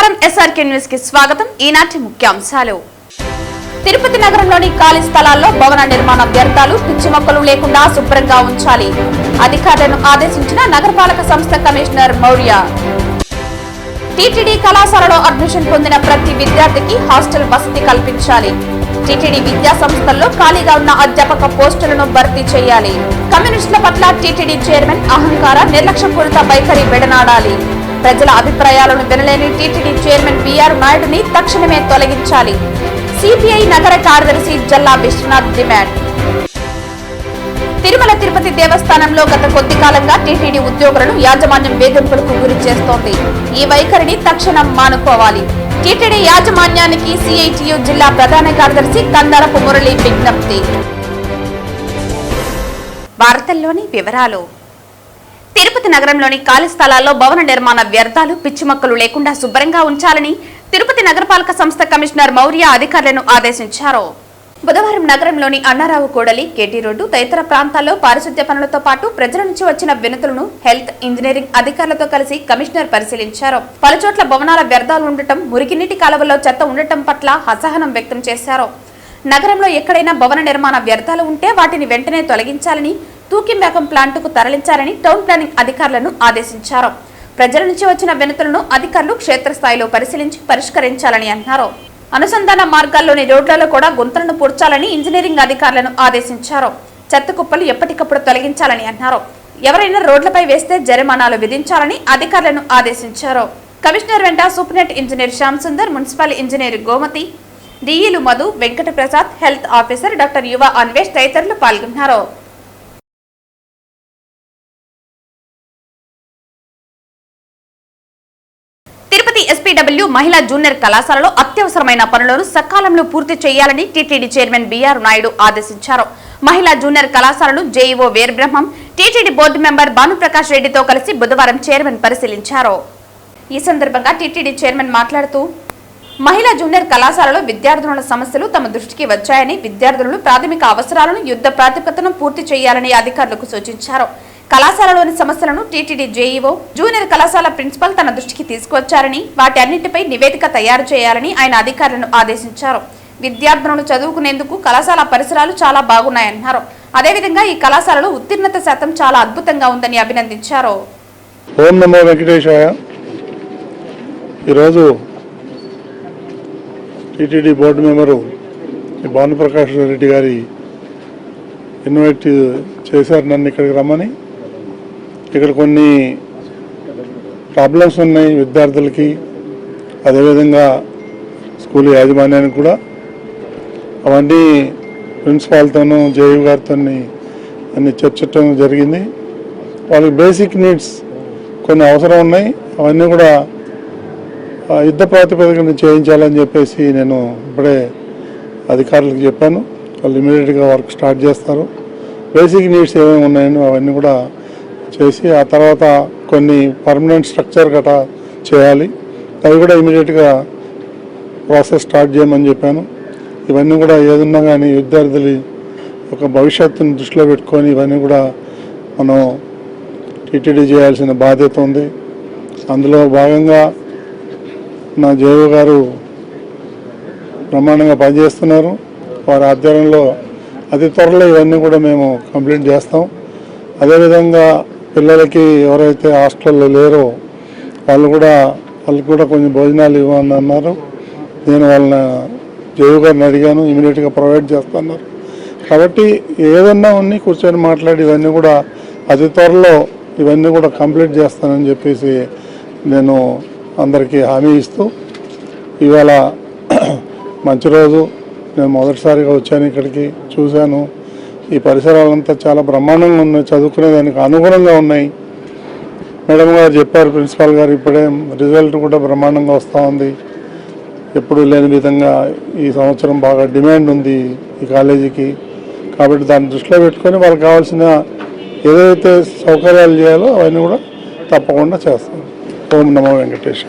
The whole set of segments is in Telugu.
నమస్కారం ఎస్ఆర్కే న్యూస్ కి స్వాగతం. ఈనాటి ముఖ్యాంశాలు. తిరుపతి నగరంలోని ఖాళీ స్థలాల్లో భవన నిర్మాణ వ్యర్థాలు పిచ్చి మొక్కలు లేకుండా శుభ్రంగా ఉంచాలి. అధికారులను ఆదేశించిన నగరపాలక సంస్థ కమిషనర్ మౌర్య. టీటీడీ కళాశాలలో అడ్మిషన్ పొందిన ప్రతి విద్యార్థికి హాస్టల్ వసతి కల్పించాలి. టీటీడీ విద్యా సంస్థల్లో ఖాళీగా ఉన్న అధ్యాపక పోస్టులను భర్తీ చేయాలి. కమ్యూనిస్టుల పట్ల టీటీడీ చైర్మన్ అహంకార నిర్లక్ష్యపూరిత వైఖరి విడనాడాలి. ప్రజల అభిప్రాయాలను వినలేని టీటీడీ చైర్మన్ బిఆర్ నాయుడుని తక్షణమే తొలగించాలి. సిపిఐ నగర కార్యదర్శి జల్లా విశ్వనాథ్ డిమాండ్. తిరుమల తిరుపతి దేవస్థానంలో గత కొద్ది కాలంగా టీటీడీ ఉద్యోగులను యాజమాన్యం వేధింపులకు గురి చేస్తోంది. ఈ వైఖరిని తక్షణం మానుకోవాలి. టీటీడీ యాజమాన్యానికి సిఐటియు జిల్లా ప్రధాన కార్యదర్శి కందరపు మురళి విజ్ఞప్తి. వార్తల్లోని వివరాలు. తిరుపతి నగరంలోని ఖాళీ స్థలాల్లో భవన నిర్మాణ వ్యర్థాలు పిచ్చి మొక్కలు లేకుండా శుభ్రంగా ఉంచాలని తిరుపతి నగరపాలక సంస్థ కమిషనర్ మౌర్య అధికారులను ఆదేశించారు. బుధవారం నగరంలోని అన్నారావు కూడలి, కేటీ రోడ్డు తదితర ప్రాంతాల్లో పారిశుద్ధ్య పనులతో పాటు ప్రజల నుంచి వచ్చిన వినతులను హెల్త్, ఇంజనీరింగ్ అధికారులతో కలిసి కమిషనర్ పరిశీలించారు. పలుచోట్ల భవనాల వ్యర్థాలు ఉండటం, మురికినీటి కాలువల్లో చెత్త ఉండటం పట్ల అసహనం వ్యక్తం చేశారు. నగరంలో ఎక్కడైనా భవన నిర్మాణ వ్యర్థాలు ఉంటే వాటిని వెంటనే తొలగించాలని, తూకింబేగం ప్లాంటుకు తరలించాలని టౌన్ ప్లానింగ్ అధికారులను ఆదేశించారు. ప్రజల నుంచి వచ్చిన వినతులను అధికారులు క్షేత్రస్థాయిలో పరిశీలించి పరిష్కరించాలని అన్నారు. అనుసంధాన మార్గాల్లోని రోడ్లలో కూడా గుంతలను పూడ్చాలని ఇంజనీరింగ్ అధికారులను ఆదేశించారు. చెత్త కుప్పలు ఎప్పటికప్పుడు తొలగించాలని అన్నారు. ఎవరైనా రోడ్లపై వేస్తే జరిమానాలు విధించాలని అధికారులను ఆదేశించారు. కమిషనర్ వెంట superintendent engineer Shyam Sundar, municipal engineer Gomathi, డిఈలు Madhu, Venkata Prasad, health officer doctor Yuva Anvesh తదితరులు పాల్గొన్నారు. తిరుపతి ఎస్పీడబ్ల్యూ మహిళా జూనియర్ కళాశాలలో అత్యవసరమైన పనులను సకాలంలో పూర్తి చేయాలని టీటీడీ చైర్మన్ బిఆర్ నాయుడు ఆదేశించారు. మహిళా జూనియర్ కళాశాలను JEO Veerabrahmam, TTD board member Bhanuprakash రెడ్డితో కలిసి బుధవారం చైర్మన్ పరిశీలించారు. ఈ సందర్భంగా టీటీడీ చైర్మన్ మాట్లాడుతూ, మహిళా జూనియర్ కళాశాలలో విద్యార్థుల సమస్యలు తమ దృష్టికి వచ్చాయని, విద్యార్థులను ప్రాథమిక అవసరాలను యుద్ధ ప్రాతిపదికన పూర్తి చేయాలని అధికారులకు సూచించారు. కళాశాలలోని సమస్యలను టీటీడీ జేఈఓ, జూనియర్ కళాశాల ప్రిన్సిపల్ తన దృష్టికి తీసుకువచ్చారని, వాటి అన్నింటిపై నివేదిక తయారు చేయాలని ఆయన అధికారులను ఆదేశించారు. విద్యార్థులను చదువుకునేందుకు కళాశాల పరిసరాలు చాలా బాగున్నాయన్నారు. అదేవిధంగా ఈ కళాశాలలో ఉత్తీర్ణత శాతం చాలా అద్భుతంగా ఉందని అభినందించారు. ఓం నమో వెంకటేశాయ. ఈరోజు TTD board member Bhanuprakash Reddy గారి ఇన్వైట్ చేశారు నన్ను ఇక్కడికి రమ్మని. ఇక్కడ కొన్ని ప్రాబ్లమ్స్ ఉన్నాయి విద్యార్థులకి, అదేవిధంగా స్కూల్ యాజమాన్యానికి కూడా. అవన్నీ ప్రిన్సిపాల్తోనూ జేయూ గారితో అన్ని చర్చించడం జరిగింది. వాళ్ళకి బేసిక్ నీడ్స్ కొన్ని అవసరం ఉన్నాయి, అవన్నీ కూడా యుద్ధ ప్రాతిపదికన చేయించాలని చెప్పేసి నేను ఇప్పుడే అధికారులకు చెప్పాను. వాళ్ళు ఇమీడియట్గా వర్క్ స్టార్ట్ చేస్తారు. బేసిక్ నీడ్స్ ఏమేమి ఉన్నాయో అవన్నీ కూడా చేసి ఆ తర్వాత కొన్ని పర్మనెంట్ స్ట్రక్చర్ గట్రా చేయాలి. అవి కూడా ఇమీడియట్గా ప్రాసెస్ స్టార్ట్ చేయమని చెప్పాను. ఇవన్నీ కూడా ఏదన్నా కానీ విద్యార్థులు ఒక భవిష్యత్తును దృష్టిలో పెట్టుకొని ఇవన్నీ కూడా మనం టీటీడీ చేయాల్సిన బాధ్యత ఉంది. అందులో భాగంగా నా జేఓ గారు బ్రహ్మాండంగా పనిచేస్తున్నారు. వారి ఆధ్వర్యంలో అతి త్వరలో ఇవన్నీ కూడా మేము కంప్లీట్ చేస్తాం. అదేవిధంగా పిల్లలకి ఎవరైతే హాస్టల్లో లేరో వాళ్ళకి కూడా కొంచెం భోజనాలు ఇవ్వని అన్నారు. నేను వాళ్ళని జేఓ గారిని అడిగాను, ఇమీడియట్గా ప్రొవైడ్ చేస్తున్నారు. కాబట్టి ఏదన్నా ఉన్ని కూర్చొని మాట్లాడి ఇవన్నీ కూడా అతి త్వరలో ఇవన్నీ కూడా కంప్లీట్ చేస్తానని చెప్పేసి నేను అందరికీ హామీ ఇస్తూ, ఇవాళ మంచి రోజు. నేను మొదటిసారిగా వచ్చాను ఇక్కడికి, చూశాను. ఈ పరిసరాలంతా చాలా బ్రహ్మాండంగా ఉన్నాయి, చదువుకునేదానికి అనుగుణంగా ఉన్నాయి. మేడం గారు చెప్పారు, ప్రిన్సిపాల్ గారు, ఇప్పుడే రిజల్ట్ కూడా బ్రహ్మాండంగా వస్తూ ఉంది. ఎప్పుడు లేని విధంగా ఈ సంవత్సరం బాగా డిమాండ్ ఉంది ఈ కాలేజీకి. కాబట్టి దాన్ని దృష్టిలో పెట్టుకొని వాళ్ళకి కావాల్సిన ఏదైతే సౌకర్యాలు చేయాలో అవన్నీ కూడా తప్పకుండా చేస్తాం. ఓం నమో వెంకటేశ్వర.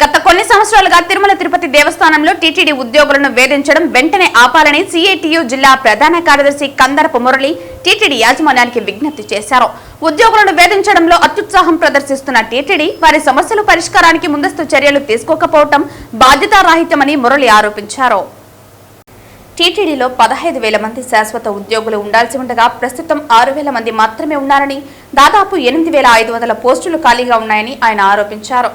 గత కొన్ని సంవత్సరాలుగా తిరుమల తిరుపతి దేవస్థానంలో టీటీడీ ఉద్యోగులను వేధించడం వెంటనే ఆపాలని సిఐటియు జిల్లా ప్రధాన కార్యదర్శి కందరపు మురళి టీటీడీ యాజమాన్యానికి విజ్ఞప్తి చేశారు. ఉద్యోగులను వేధించడంలో అత్యుత్సాహం ప్రదర్శిస్తున్న టీటీడీ వారి సమస్యల పరిష్కారానికి ముందస్తు చర్యలు తీసుకోకపోవడం బాధ్యతారాహిత్యమని మురళి ఆరోపించారు. టీటీడీలో 15,000 మంది శాశ్వత ఉద్యోగులు ఉండాల్సి ఉండగా ప్రస్తుతం 6,000 మంది మాత్రమే ఉన్నారని, దాదాపు 8,500 పోస్టులు ఖాళీగా ఉన్నాయని ఆయన ఆరోపించారు.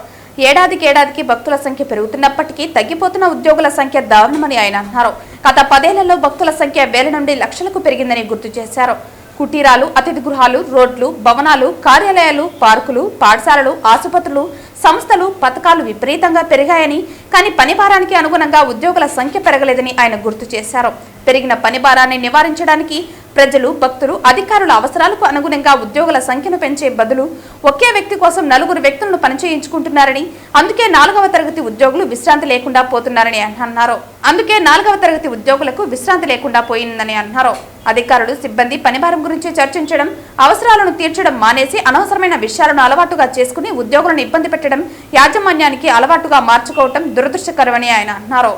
ఏడాదికి భక్తుల సంఖ్య పెరుగుతున్నప్పటికీ తగ్గిపోతున్న ఉద్యోగుల సంఖ్య దారుణమని ఆయన అన్నారు. గత 10 ఏళ్లలో భక్తుల సంఖ్య వేల నుండి లక్షలకు పెరిగిందని గుర్తు చేశారు. కుటీరాలు, అతిథి గృహాలు, రోడ్లు, భవనాలు, కార్యాలయాలు, పార్కులు, పాఠశాలలు, ఆసుపత్రులు, సంస్థలు, పథకాలు విపరీతంగా పెరిగాయని, కానీ పని భారానికి అనుగుణంగా ఉద్యోగుల సంఖ్య పెరగలేదని ఆయన గుర్తు చేశారు. పెరిగిన పని భారాన్ని నివారించడానికి ప్రజలు, భక్తులు, అధికారుల అవసరాలకు అనుగుణంగా ఉద్యోగుల సంఖ్యను పెంచే బదులు ఒకే వ్యక్తి కోసం 4 వ్యక్తులను పనిచేయించుకుంటున్నారని, అందుకే 4వ తరగతి ఉద్యోగులు విశ్రాంతి లేకుండా పోతున్నారని అన్నారు. పోయిందని అన్నారు. అధికారులు, సిబ్బంది పనిభారం గురించి చర్చించడం, అవసరాలను తీర్చడం మానేసి అనవసరమైన విషయాలను అలవాటుగా చేసుకుని ఉద్యోగులను ఇబ్బంది పెట్టడం యాజమాన్యానికి అలవాటుగా మార్చుకోవడం దురదృష్టకరమని ఆయన అన్నారు.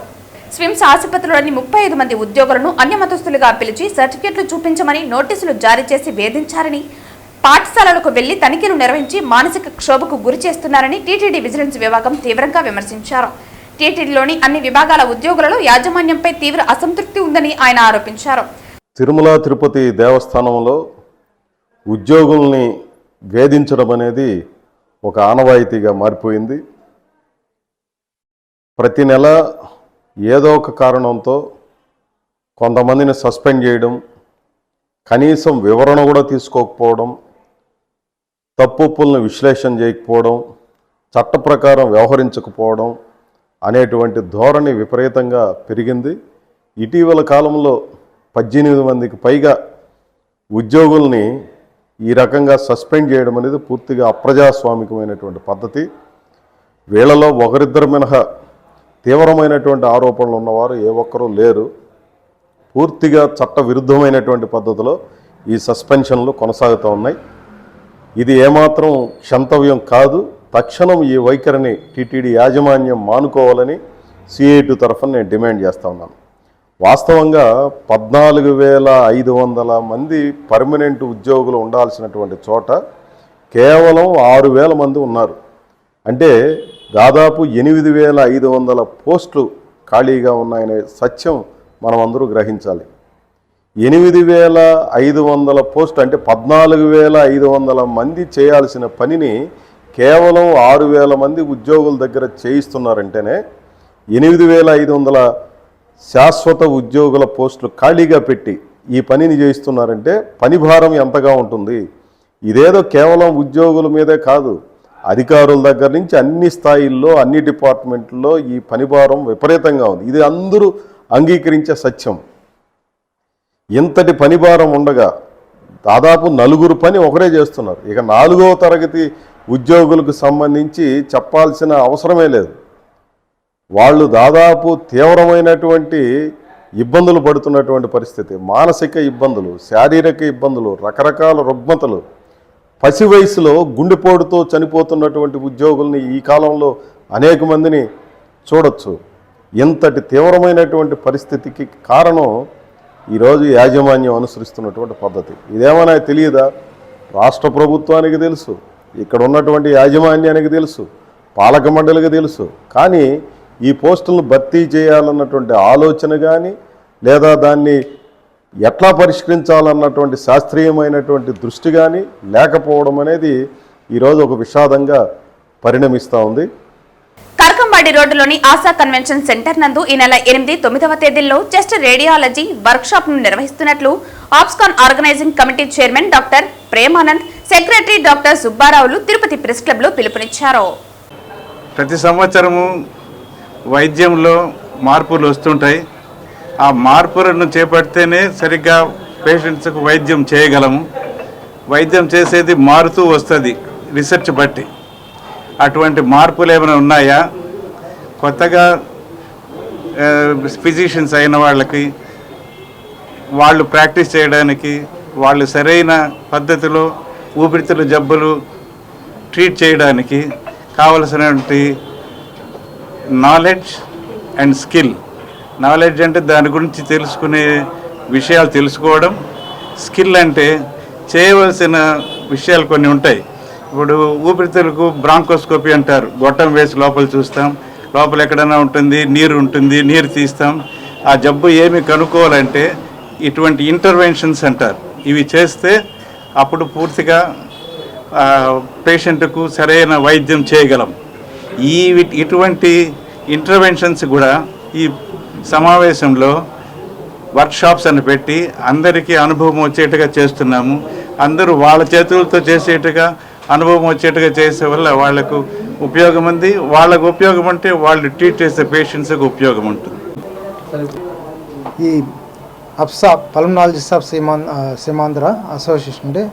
స్విమ్స్ ఆసుపత్రిలోని 35 మంది ఉద్యోగులను అన్యమతస్తులుగా పిలిచి సర్టిఫికెట్లు చూపించమని నోటీసులు జారీ చేసి వేధించారని, పాఠశాలలకు వెళ్లి తనిఖీలు నిర్వహించి మానసిక క్షోభకు గురి చేస్తున్నారని టీటీడీ విజిలెన్స్ విభాగం తీవ్రంగా విమర్శించారు. టీటీడీలోని అన్ని విభాగాల ఉద్యోగులలో యాజమాన్యంపై తీవ్ర అసంతృప్తి ఉందని ఆయన ఆరోపించారు. తిరుమల తిరుపతి దేవస్థానంలో ఉద్యోగుల్ని వేధించడం అనేది ఒక ఆనవాయితీగా మారిపోయింది. ప్రతి నెల ఏదో ఒక కారణంతో కొంతమందిని సస్పెండ్ చేయడం, కనీసం వివరణ కూడా తీసుకోకపోవడం, తప్పులను విశ్లేషణ చేయకపోవడం, చట్ట ప్రకారం వ్యవహరించకపోవడం అనేటువంటి ధోరణి విపరీతంగా పెరిగింది. ఇటీవల కాలంలో 18 మందికి పైగా ఉద్యోగుల్ని ఈ రకంగా సస్పెండ్ చేయడం అనేది పూర్తిగా అప్రజాస్వామికమైనటువంటి పద్ధతి. వీళ్ళలో ఒకరిద్దరు మినహా తీవ్రమైనటువంటి ఆరోపణలు ఉన్నవారు ఏ ఒక్కరూ లేరు. పూర్తిగా చట్ట విరుద్ధమైనటువంటి పద్ధతిలో ఈ సస్పెన్షన్లు కొనసాగుతూ ఉన్నాయి. ఇది ఏమాత్రం క్షంతవ్యం కాదు. తక్షణం ఈ వైఖరిని టీటీడీ యాజమాన్యం మానుకోవాలని సిఐటి తరఫున నేను డిమాండ్ చేస్తూ ఉన్నాను. వాస్తవంగా 14,500 మంది పర్మనెంట్ ఉద్యోగులు ఉండాల్సినటువంటి చోట కేవలం 6,000 మంది ఉన్నారు. అంటే దాదాపు 8,500 పోస్టులు ఖాళీగా ఉన్నాయనే సత్యం మనం అందరూ గ్రహించాలి. 8,500 పోస్టులు అంటే 14,500 మంది చేయాల్సిన పనిని కేవలం 6,000 మంది ఉద్యోగుల దగ్గర చేయిస్తున్నారంటేనే 8,500 శాశ్వత ఉద్యోగుల పోస్టులు ఖాళీగా పెట్టి ఈ పనిని చేయిస్తున్నారంటే పని భారం ఎంతగా ఉంటుంది. ఇదేదో కేవలం ఉద్యోగుల మీదే కాదు, అధికారుల దగ్గర నుంచి అన్ని స్థాయిల్లో, అన్ని డిపార్ట్మెంట్లో ఈ పని భారం విపరీతంగా ఉంది. ఇది అందరూ అంగీకరించే సత్యం. ఇంతటి పని భారం ఉండగా దాదాపు 4 పని ఒకరే చేస్తున్నారు. ఇక 4వ తరగతి ఉద్యోగులకు సంబంధించి చెప్పాల్సిన అవసరమే లేదు. వాళ్ళు దాదాపు తీవ్రమైనటువంటి ఇబ్బందులు పడుతున్నటువంటి పరిస్థితి. మానసిక ఇబ్బందులు, శారీరక ఇబ్బందులు, రకరకాల రుగ్మతలు, పసి వయసులో గుండెపోటుతో చనిపోతున్నటువంటి ఉద్యోగుల్ని ఈ కాలంలో అనేక మందిని చూడొచ్చు. ఇంతటి తీవ్రమైనటువంటి పరిస్థితికి కారణం ఈరోజు యాజమాన్యం అనుసరిస్తున్నటువంటి పద్ధతి. ఇదేమన్నా తెలియదా? రాష్ట్ర ప్రభుత్వానికి తెలుసు, ఇక్కడ ఉన్నటువంటి యాజమాన్యానికి తెలుసు, పాలక మండలికి తెలుసు. కానీ ఈ పోస్టులను భర్తీ చేయాలన్నటువంటి ఆలోచన కానీ, లేదా దాన్ని ఎట్లా పరిష్కరించాలన్నటువంటి శాస్త్రీయమైనటువంటి దృష్టి కానీ లేకపోవడం అనేది ఈరోజు ఒక విషాదంగా పరిణమిస్తూ ఉంది. కరకంబాడి రోడ్డులోని ఆశా కన్వెన్షన్ సెంటర్ నందు ఈ నెల 8, 9వ తేదీల్లో చెస్ట్ రేడియాలజీ వర్క్షాప్ ను నిర్వహిస్తున్నట్లు ఆప్స్కాన్ organising committee chairman doctor Premanand, secretary doctor సుబ్బారావులు తిరుపతి ప్రెస్ క్లబ్ లో పిలుపునిచ్చారు. ప్రతి సంవత్సరము వైద్యంలో మార్పులు వస్తుంటాయి. ఆ మార్పులను చేపడితేనే సరిగ్గా పేషెంట్స్కు వైద్యం చేయగలము. వైద్యం చేసేది మారుతూ వస్తుంది రీసెర్చ్ బట్టి. అటువంటి మార్పులు ఏమైనా ఉన్నాయా? కొత్తగా ఫిజిషియన్స్ అయిన వాళ్ళకి, వాళ్ళు ప్రాక్టీస్ చేయడానికి, వాళ్ళు సరైన పద్ధతిలో ఊపిరితిత్తుల జబ్బులు ట్రీట్ చేయడానికి కావలసినటువంటి నాలెడ్జ్ అండ్ స్కిల్. నాలెడ్జ్ అంటే దాని గురించి తెలుసుకునే విషయాలు తెలుసుకోవడం, స్కిల్ అంటే చేయవలసిన విషయాలు కొన్ని ఉంటాయి. ఇప్పుడు ఊపిరితిత్తులకు బ్రాంకోస్కోపీ అంటారు, గొట్టం వేసి లోపల చూస్తాం, లోపల ఎక్కడైనా ఉంటుంది, నీరు తీస్తాం. ఆ జబ్బు ఏమి కనుక్కోవాలంటే ఇటువంటి ఇంటర్వెన్షన్స్ అంటారు. ఇవి చేస్తే అప్పుడు పూర్తిగా పేషెంట్కు సరైన వైద్యం చేయగలం. ఇటువంటి ఇంటర్వెన్షన్స్ కూడా ఈ సమావేశంలో వర్క్షాప్స్ అని పెట్టి అందరికీ అనుభవం వచ్చేట్టుగా చేస్తున్నాము. అందరూ వాళ్ళ చేతులతో చేసేట్టుగా, అనుభవం వచ్చేట్టుగా చేసే వల్ల వాళ్లకు ఉపయోగం ఉంది. వాళ్ళకు ఉపయోగం అంటే వాళ్ళు ట్రీట్ చేసే పేషెంట్స్కి ఉపయోగం ఉంటుంది. ఈ అప్సా పల్మనాలజిస్ట్ ఆఫ్ సీమాంధ్ర అసోసియేషన్ అంటే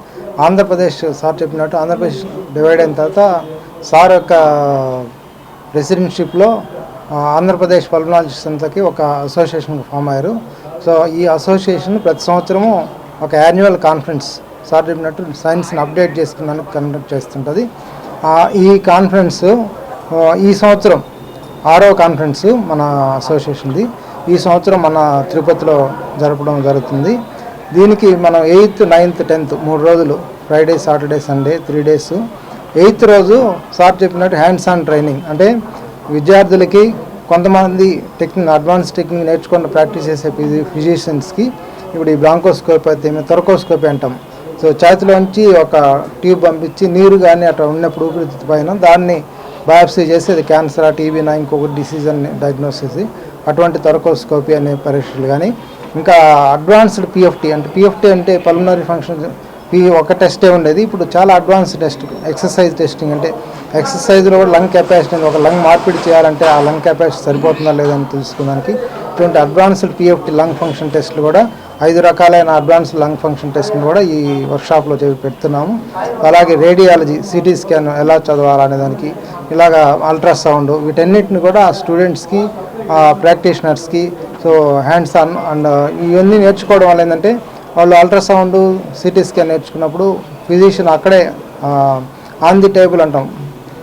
ఆంధ్రప్రదేశ్, సార్ చెప్పినట్టు ఆంధ్రప్రదేశ్ డివైడ్ అయిన తర్వాత సార్ యొక్క ప్రెసిడెంట్షిప్లో ఆంధ్రప్రదేశ్ పల్మనాలజిస్ట్ అంతకి ఒక అసోసియేషన్ ఫామ్ అయ్యారు. సో ఈ అసోసియేషన్ ప్రతి సంవత్సరము ఒక యాన్యువల్ కాన్ఫరెన్స్, సార్ చెప్పినట్టు సైన్స్ని అప్డేట్ చేసుకున్నానికి కండక్ట్ చేస్తుంటుంది. ఈ కాన్ఫరెన్స్ ఈ సంవత్సరం 6వ కాన్ఫరెన్స్ మన అసోసియేషన్ది. ఈ సంవత్సరం మన తిరుపతిలో జరపడం జరుగుతుంది. దీనికి మనం 8th, 9th, 10th 3 రోజులు, Friday, Saturday, Sunday 3 days. 8th రోజు సార్ చెప్పినట్టు హ్యాండ్స్ ఆన్ ట్రైనింగ్ అంటే విద్యార్థులకి, కొంతమంది అడ్వాన్స్ టెక్నిక్ నేర్చుకుని ప్రాక్టీస్ చేసే ఫిజిషియన్స్కి ఇప్పుడు ఈ బ్రాంకోస్కోపీ అయితే థొరకోస్కోపీ అంటాం. సో చేతిలోంచి ఒక ట్యూబ్ పంపించి నీరు కానీ అట్లా ఉన్నప్పుడు ఊపిరితిత్తు పైన దాన్ని బయాప్సీ చేసి అది క్యాన్సరా, టీబీనా, ఇంకొక డిసీజ్ అని డయాగ్నోస్ చేసి అటువంటి థొరకోస్కోపీ అనే పరీక్షలు కానీ, ఇంకా అడ్వాన్స్డ్ పిఎఫ్టీ అంటే పల్మనరీ ఫంక్షన్ ఒక టెస్టే ఉండేది. ఇప్పుడు చాలా అడ్వాన్స్ టెస్ట్, ఎక్సర్సైజ్ టెస్టింగ్ అంటే ఎక్సర్సైజ్లో కూడా లంగ్ కెపాసిటీ, ఒక లంగ్ మార్పిడి చేయాలంటే ఆ లంగ్ కెపాసిటీ సరిపోతుందా లేదని తెలుసుకోవడానికి ఇటువంటి అడ్వాన్స్డ్ పిఎఫ్టీ లంగ్ ఫంక్షన్ టెస్ట్లు కూడా 5 రకాలైన అడ్వాన్స్డ్ లంగ్ ఫంక్షన్ టెస్ట్ని కూడా ఈ వర్క్షాప్లో పెడుతున్నాము. అలాగే రేడియాలజీ, సిటీ స్కాన్ ఎలా చదవాలనే దానికి, ఇలాగా అల్ట్రాసౌండ్, వీటన్నిటిని కూడా స్టూడెంట్స్కి, ప్రాక్టీషనర్స్కి సో హ్యాండ్స్ ఆన్ అండ్ ఇవన్నీ నేర్చుకోవడం వల్ల ఏంటంటే వాళ్ళు అల్ట్రాసౌండ్, సిటీ స్కాన్ నేర్చుకున్నప్పుడు ఫిజిషియన్ అక్కడే ఆన్ ది టేబుల్ అంటాం,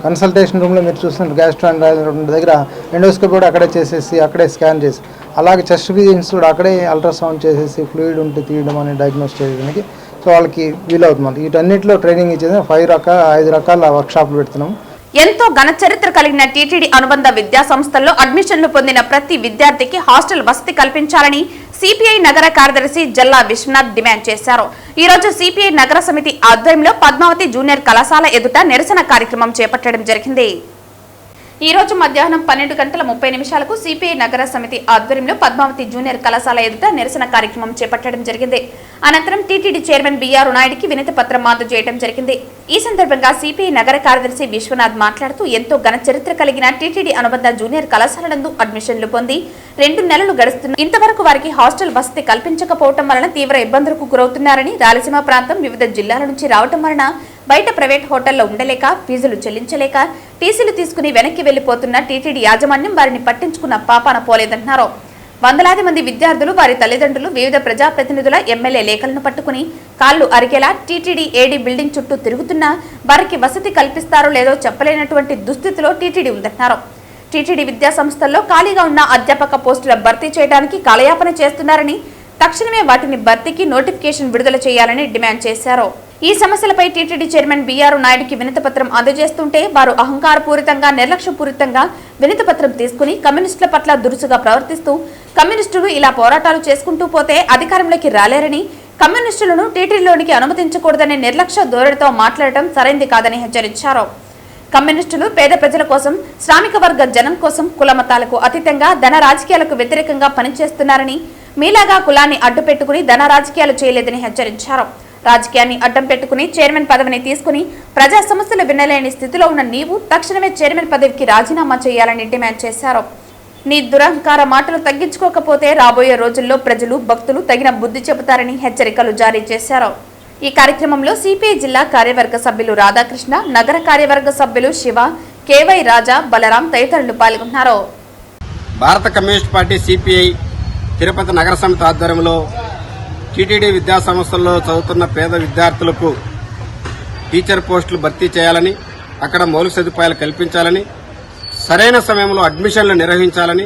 కన్సల్టేషన్ రూమ్లో మీరు చూస్తున్న గ్యాస్ట్రోఎంట్రాలజిస్ట్ దగ్గర ఎండోస్కోపీ కూడా అక్కడే చేసేసి అక్కడే స్కాన్ చేసి, అలాగే చెస్ట్ ఫిజిషియన్స్ కూడా అక్కడే అల్ట్రాసౌండ్ చేసేసి ఫ్లూయిడ్ ఉంటే తీయడం అని డయాగ్నోస్ చేయడానికి సో వాళ్ళకి వీలవుతుంది. వీటన్నిటిలో ట్రైనింగ్ ఇచ్చేది 5 రకాల వర్క్షాప్లు పెడుతున్నాం. ఎంతో ఘన చరిత్ర కలిగిన టీటీడీ అనుబంధ విద్యా సంస్థల్లో అడ్మిషన్లు పొందిన ప్రతి విద్యార్థికి హాస్టల్ వసతి కల్పించాలని సిపిఐ నగర కార్యదర్శి జల్లా విశ్వనాథ్ డిమాండ్ చేశారు. ఈ రోజు సిపిఐ నగర సమితి ఆధ్వర్యంలో పద్మావతి జూనియర్ కళాశాల ఎదుట నిరసన కార్యక్రమం చేపట్టడం జరిగింది. ఈ రోజు మధ్యాహ్నం 12:30 సిపిఐ నగర సమితి ఆధ్వర్యంలో పద్మావతి జూనియర్ కళాశాల ఎదుట నిరసన కార్యక్రమం చేపట్టడం జరిగింది. అనంతరం టీటీడీ చైర్మన్ బిఆర్ నాయుడికి వినతి పత్రం అందజేయడం జరిగింది. ఈ సందర్భంగా సిపిఐ నగర కార్యదర్శి విశ్వనాథ్ మాట్లాడుతూ ఎంతో ఘన చరిత్ర కలిగిన టీటీడీ అనుబంధ జూనియర్ కళాశాలలందు అడ్మిషన్లు పొంది 2 నెలలు గడుస్తున్న ఇంతవరకు వారికి హాస్టల్ వసతి కల్పించకపోవడం వలన తీవ్ర ఇబ్బందులకు గురవుతున్నారని, రాయలసీమ ప్రాంతం వివిధ జిల్లాల నుంచి రావడం వలన బయట ప్రైవేట్ హోటల్లో ఉండలేక, ఫీజులు చెల్లించలేక టీసీలు తీసుకుని వెనక్కి వెళ్లిపోతున్న టీటీడీ యాజమాన్యం వారిని పట్టించుకున్న పాపాన పోలేదన్నారు. వందలాది మంది విద్యార్థులు, వారి తల్లిదండ్రులు, వివిధ ప్రజాప్రతినిధుల, ఎమ్మెల్యే లేఖలను పట్టుకుని కాళ్లు అరిగేలా టీటీడీ ఏడీ బిల్డింగ్ చుట్టూ తిరుగుతున్నా వారికి వసతి కల్పిస్తారో లేదో చెప్పలేనటువంటి దుస్థితిలో టీటీడీ ఉందన్నారు. టీటీడీ విద్యా సంస్థల్లో ఖాళీగా ఉన్న అధ్యాపక పోస్టుల భర్తీ చేయడానికి కాలయాపన చేస్తున్నారని, తక్షణమే వాటిని భర్తీకి నోటిఫికేషన్ విడుదల చేయాలని డిమాండ్ చేశారు. ఈ సమస్యలపై టీటీడీ చైర్మన్ బిఆర్ నాయుడికి వినతిపత్రం అందజేస్తుంటే వారు అహంకారపూరితంగా, నిర్లక్ష్యపూరితంగా వినతిపత్రం తీసుకుని కమ్యూనిస్టుల పట్ల దురుసుగా ప్రవర్తిస్తూ కమ్యూనిస్టులు ఇలా పోరాటాలు చేసుకుంటూ పోతే అధికారంలోకి రాలేరని, కమ్యూనిస్టులను టీటీడీలోనికి అనుమతించకూడదనే నిర్లక్ష్య ధోరణితో మాట్లాడటం సరైంది కాదని హెచ్చరించారు. కమ్యూనిస్టులు పేద ప్రజల కోసం, శ్రామిక వర్గ జనం కోసం కులమతాలకు అతీతంగా ధన రాజకీయాలకు వ్యతిరేకంగా పనిచేస్తున్నారని, మీలాగా కులాన్ని అడ్డు పెట్టుకుని ధన రాజకీయాలు చేయలేదని హెచ్చరించారు. రాజకీయాన్ని అడ్డం పెట్టుకుని చైర్మన్ పదవిని తీసుకుని ప్రజా సమస్యలు వినలేని స్థితిలో ఉన్న నీవు తక్షణమే చైర్మన్ పదవికి రాజీనామా చేయాలని డిమాండ్ చేశారు. నీ దురహంకార మాటలు తగ్గించుకోకపోతే రాబోయే రోజుల్లో ప్రజలు, భక్తులు తగిన బుద్ధి చెబుతారని హెచ్చరికలు జారీ చేశారు. ఈ కార్యక్రమంలో సిపిఐ జిల్లా కార్యవర్గ సభ్యులు రాధాకృష్ణ, నగర కార్యవర్గ సభ్యులు శివ, కేవై రాజా, బలరాం తదితరులు పాల్గొన్నారు. భారత కమ్యూనిస్ట్ పార్టీ సిపిఐ తిరుపతి నగర సమితి ఆధ్వర్యంలో టీటీడీ విద్యా సంస్థల్లో చదువుతున్న పేద విద్యార్థులకు టీచర్ పోస్టులు భర్తీ చేయాలని, అక్కడ మౌలిక సదుపాయాలు కల్పించాలని, సరైన సమయంలో అడ్మిషన్లు నిర్వహించాలని,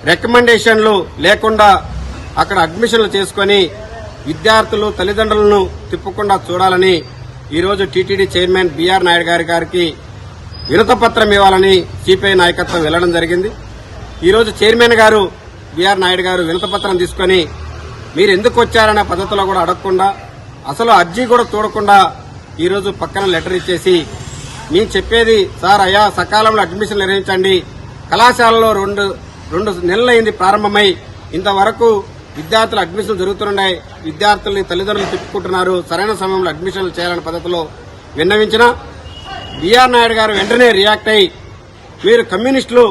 రికమెండేషన్లు లేకుండా అక్కడ అడ్మిషన్లు చేసుకుని విద్యార్థులు తల్లిదండ్రులను తిప్పకుండా చూడాలని ఈరోజు టీటీడీ చైర్మన్ బీఆర్ నాయుడు గారికి వినతిపత్రం ఇవ్వాలని సిపిఐ నాయకత్వం వెళ్లడం జరిగింది. ఈరోజు చైర్మన్ గారు బీఆర్ నాయుడు గారు వినతిపత్రం తీసుకుని మీరు ఎందుకు వచ్చారనే పద్ధతిలో కూడా అడగకుండా, అసలు అర్జీ కూడా చూడకుండా ఈరోజు పక్కన లెటర్ ఇచ్చేసి మేము చెప్పేది సార్ అయ్యా సకాలంలో అడ్మిషన్ నిర్వహించండి, కళాశాలలో రెండు నెలలైంది ప్రారంభమై ఇంతవరకు విద్యార్థులు అడ్మిషన్లు జరుగుతున్నాయి, విద్యార్థుల్ని తల్లిదండ్రులు తిప్పుకుంటున్నారు, సరైన సమయంలో అడ్మిషన్లు చేయాలనే పద్ధతిలో విన్నవించిన బీఆర్ నాయుడు గారు వెంటనే రియాక్ట్ అయ్యి మీరు కమ్యూనిస్టులు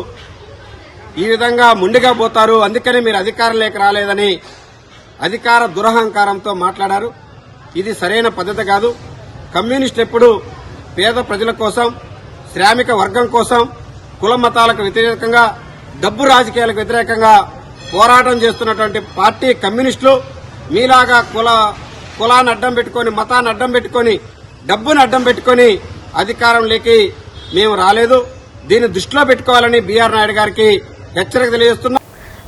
ఈ విధంగా ముందుగా పోతారు, అందుకని మీరు అధికారంలోకి రాలేదని అధికార దురహంకారంతో మాట్లాడారు. ఇది సరైన పద్ధతి కాదు. కమ్యూనిస్ట్ ఎప్పుడు పేద ప్రజల కోసం, శ్రామిక వర్గం కోసం, కుల మతాలకు వ్యతిరేకంగా, డబ్బు రాజకీయాలకు వ్యతిరేకంగా పోరాటం చేస్తున్నటువంటి పార్టీ కమ్యూనిస్టులు. మీలాగా కులాన్ని అడ్డం పెట్టుకుని, మతాన్ని అడ్డం పెట్టుకుని, డబ్బును అడ్డం పెట్టుకుని అధికారంలోకి మేము రాలేదు. దీన్ని దృష్టిలో పెట్టుకోవాలని బీఆర్ నాయుడు గారికి హెచ్చరిక తెలియజేస్తున్నాం.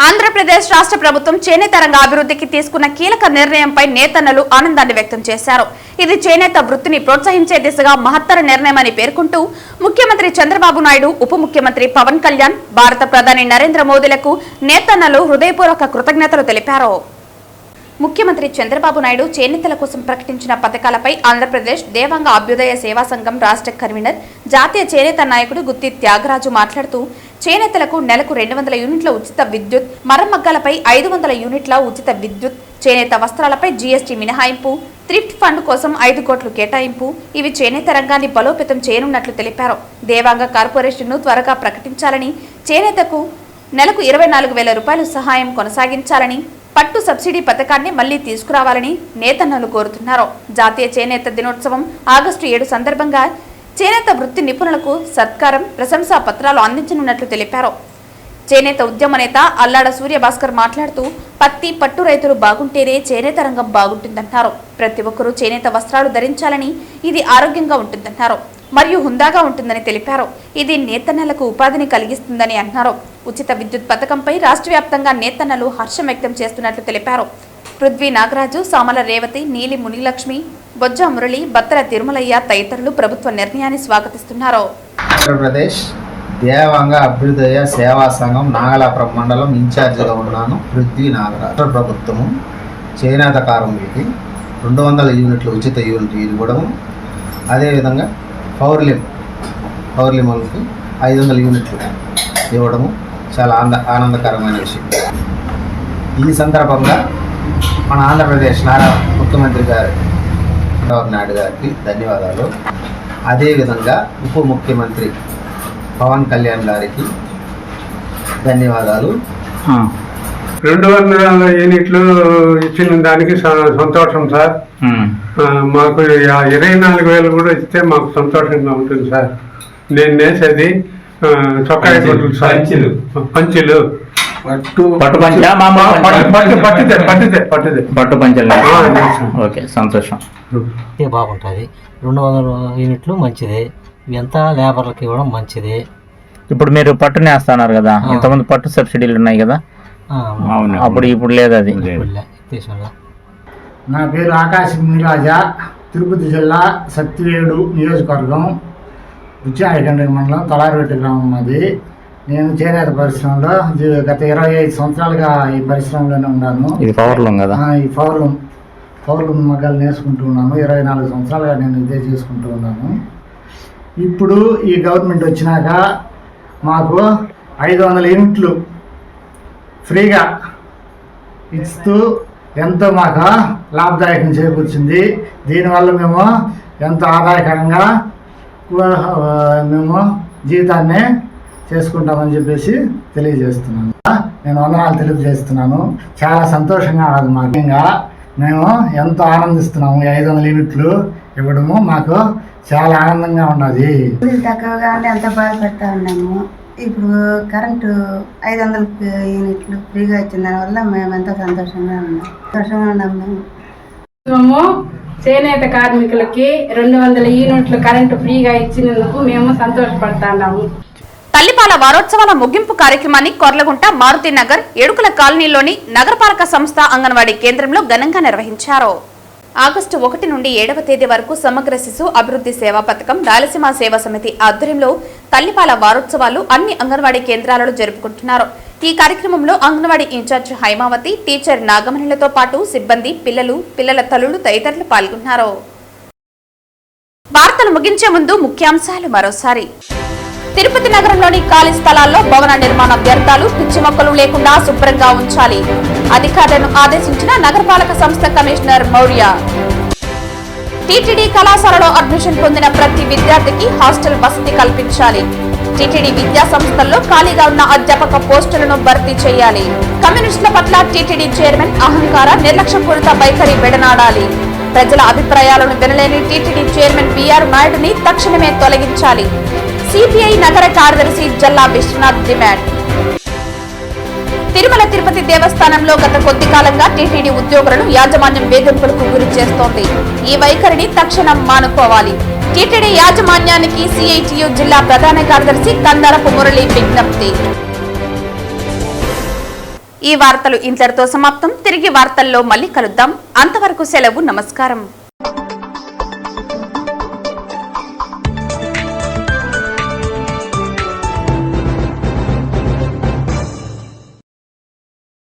ఆంధ్రప్రదేశ్ రాష్ట్ర ప్రభుత్వం చేనేత రంగ అభివృద్ధికి తీసుకున్న కీలక నిర్ణయంపై నేతన్నలు ఆనందాన్ని వ్యక్తం చేశారు. ఇది చేనేత వృత్తిని ప్రోత్సహించే దిశగా మహత్తర నిర్ణయమని పేర్కొంటూ ముఖ్యమంత్రి చంద్రబాబు నాయుడు, ఉప ముఖ్యమంత్రి పవన్ కళ్యాణ్, భారత ప్రధాని నరేంద్ర మోదీలకు నేతన్నలు హృదయపూర్వక కృతజ్ఞతలు తెలిపారు. ముఖ్యమంత్రి చంద్రబాబు నాయుడు చేనేతల కోసం ప్రకటించిన పథకాలపై ఆంధ్రప్రదేశ్ దేవాంగ అభ్యుదయ సేవా సంఘం రాష్ట్ర కన్వీనర్, జాతీయ చేనేత నాయకుడు గుత్తి త్యాగరాజు మాట్లాడుతూ చేనేతలకు నెలకు 200 యూనిట్ల ఉచిత విద్యుత్, మరమగ్గాలపై 500 యూనిట్ల ఉచిత విద్యుత్, చేనేత వస్త్రాలపై జీఎస్టీ మినహాయింపు, థ్రిఫ్ట్ ఫండ్ కోసం 5 కోట్లు కేటాయింపు, ఇవి చేనేత రంగాన్ని బలోపేతం చేయనున్నట్లు తెలిపారు. దేవాంగ కార్పొరేషన్ను త్వరగా ప్రకటించాలని, చేనేతకు నెలకు 24,000 రూపాయలు సహాయం కొనసాగించాలని, పట్టు సబ్సిడీ పథకాన్ని మళ్లీ తీసుకురావాలని నేతన్నలు కోరుతున్నారు. జాతీయ చేనేత దినోత్సవం ఆగస్టు 7 సందర్భంగా చేనేత వృత్తి నిపుణులకు సత్కారం, ప్రశంసా పత్రాలు అందించనున్నట్లు తెలిపారు. చేనేత ఉద్యమ నేత అల్లాడ సూర్యభాస్కర్ మాట్లాడుతూ పత్తి, పట్టు రైతులు బాగుంటేనే చేనేత రంగం బాగుంటుందన్నారు. ప్రతి ఒక్కరూ చేనేత వస్త్రాలు ధరించాలని, ఇది ఆరోగ్యంగా ఉంటుందన్నారు మరియు హుందాగా ఉంటుందని తెలిపారు. ఇది నేతన్నలకు ఉపాధిని కలిగిస్తుందని అన్నారు. ఉచిత విద్యుత్ పథకంపై రాష్ట్ర వ్యాప్తంగా నేతన్నలు హర్షం వ్యక్తం చేస్తున్నట్లు తెలిపారు. పృథ్వీ నాగరాజు, సామల రేవతి, నీలి మునిలక్ష్మి, బొజ్జ మురళి, బత్తర తిరుమలయ్య తదితరులు ప్రభుత్వ నిర్ణయాన్ని స్వాగతిస్తున్నారు. ఆంధ్రప్రదేశ్ దేవాంగ అభ్యుదయ సేవా సంఘం నాగలాపురం మండలం ఇన్ఛార్జిగా ఉన్నాను. పృథ్వీ నాగరాజు. ప్రభుత్వము చేనేత కార్మికులకి 200 యూనిట్లు ఉచిత యూనిట్ ఇవ్వడం, అదేవిధంగా పౌర్లిమలకి 500 యూనిట్లు ఇవ్వడము చాలా ఆనందకరమైన విషయం. ఈ సందర్భంగా మన ఆంధ్రప్రదేశ్ ముఖ్యమంత్రి గారు చంద్రబాబు నాయుడు గారికి ధన్యవాదాలు. అదేవిధంగా ఉప ముఖ్యమంత్రి పవన్ కళ్యాణ్ గారికి ధన్యవాదాలు. 200 యూనిట్లు ఇచ్చిన దానికి సంతోషం సార్. మాకు 24,000 కూడా ఇస్తే మాకు సంతోషంగా ఉంటుంది సార్. నేను నేసేది చొక్కాయి గుడ్లు సార్, పంచులు, పట్టు పంచా, పట్టు పంచలు. ఓకే, సంతోషం. బాగుంటుంది. 200 యూనిట్లు మంచిదే, ఎంత లేబర్లకు ఇవ్వడం మంచిదే. ఇప్పుడు మీరు పట్టు నేస్తున్నారు కదా, ఇంతకుముందు పట్టు సబ్సిడీలు ఉన్నాయి కదా, ఇప్పుడు లేదు అది. నా పేరు ఆకాశ్ మునిరాజా, తిరుపతి జిల్లా సత్తివేడు నియోజకవర్గం, బుచ్చాయికండ్రి మండలం, తలారివెట్టి గ్రామం అది. నేను చేనేత పరిశ్రమలో గత 25 సంవత్సరాలుగా ఈ పరిశ్రమలోనే ఉన్నాను. ఇది పవర్లూమ్ కదా? ఈ పవర్లూమ్ మగ్గాలు నేర్చుకుంటూ ఉన్నాను. 24 సంవత్సరాలుగా నేను ఇదే చేసుకుంటూ ఉన్నాను. ఇప్పుడు ఈ గవర్నమెంట్ వచ్చినాక మాకు 500 యూనిట్లు ఫ్రీగా ఇస్తూ ఎంతో మాకు లాభదాయకం చేకూర్చింది. దీనివల్ల మేము ఎంతో ఆదాయకరంగా మేము జీవితాన్ని చేసుకుంటామని చెప్పేసి తెలియజేస్తున్నాను. నేను వందనాలు తెలియజేస్తున్నాను. చాలా సంతోషంగా ఉన్నది. మాకు మేము ఎంతో ఆనందిస్తున్నాము. 500 యూనిట్లు ఇవ్వడము మాకు చాలా ఆనందంగా ఉన్నది. తక్కువగా అంటే ఎంత బాధపడతా ఉన్నాము. ఇప్పుడు కరెంటు 500 యూనిట్లు ఫ్రీగా ఇచ్చిన దానివల్ల మేము ఎంతో సంతోషంగా ఉన్నాము. మేము చేనేత కార్మికులకి 200 యూనిట్లు కరెంటు ఫ్రీగా ఇచ్చినందుకు మేము సంతోషపడుతున్నాము. తల్లిపాల వారోత్సవాల ముగింపు కార్యక్రమాన్ని కొర్లగుంట మారుతి నగర్ ఎడుకుల కాలనీలోని నగరపాలక సంస్థ అంగన్వాడీ కేంద్రంలో ఘనంగా నిర్వహించారు. ఆగస్టు 1 నుండి 7వ తేదీ వరకు సమగ్ర శిశు అభివృద్ధి సేవా పథకం రాయలసీమ సేవా సమితి ఆధ్వర్యంలో తల్లిపాల వారోత్సవాలు అన్ని అంగన్వాడీ కేంద్రాలలో జరుపుకుంటున్నారు. ఈ కార్యక్రమంలో అంగన్వాడీ ఇన్ఛార్జ్ హైమావతి, టీచర్ నాగమణిలతో పాటు సిబ్బంది, పిల్లల తల్లులు తదితరులు పాల్గొన్నారు. వార్తలు ముగించే ముందు ముఖ్యాంశాలు మరోసారి. తిరుపతి నగరంలోని ఖాళీ స్థలాల్లో భవన నిర్మాణ వ్యర్థాలు, పిచ్చి మొక్కలు లేకుండా శుభ్రంగా ఉంచాలి. అధికారులను ఆదేశించిన నగరపాలక సంస్థ కమిషనర్ మౌర్య. టీటీడీ కళాశాలలో అడ్మిషన్ పొందిన ప్రతి విద్యార్థికి హాస్టల్ వసతి కల్పించాలి. టీటీడీ విద్యా సంస్థల్లో ఖాళీగా ఉన్న అధ్యాపక పోస్టులను భర్తీ చేయాలి. కమ్యూనిస్టుల పట్ల టీటీడీ చైర్మన్ అహంకార, నిర్లక్ష్యపూరిత వైఖరి విడనాడాలి. ప్రజల అభిప్రాయాలను వినలేని టీటీడీ చైర్మన్ బిఆర్ నాయుడుని తక్షణమే తొలగించాలి. సిపిఐ నగర కార్యదర్శి జల్లా విశ్వనాథ్ డిమాండ్. తిరుమల తిరుపతి దేవస్థానంలో గత కొద్ది కాలంగా టీటీడీ ఉద్యోగులను యాజమాన్యం వేధింపులకు గురి చేస్తోంది. ఈ వైఖరిని తక్షణం మానుకోవాలి. టీటీడీ యాజమాన్యానికి సిఐటియు జిల్లా ప్రధాన కార్యదర్శి కందరపు మురళి విజ్ఞప్తి. ఈ వార్తలు ఇంతటితో సమాప్తం. తిరిగి వార్తల్లో మళ్ళీ కలుద్దాం. అంతవరకు సెలవు. నమస్కారం.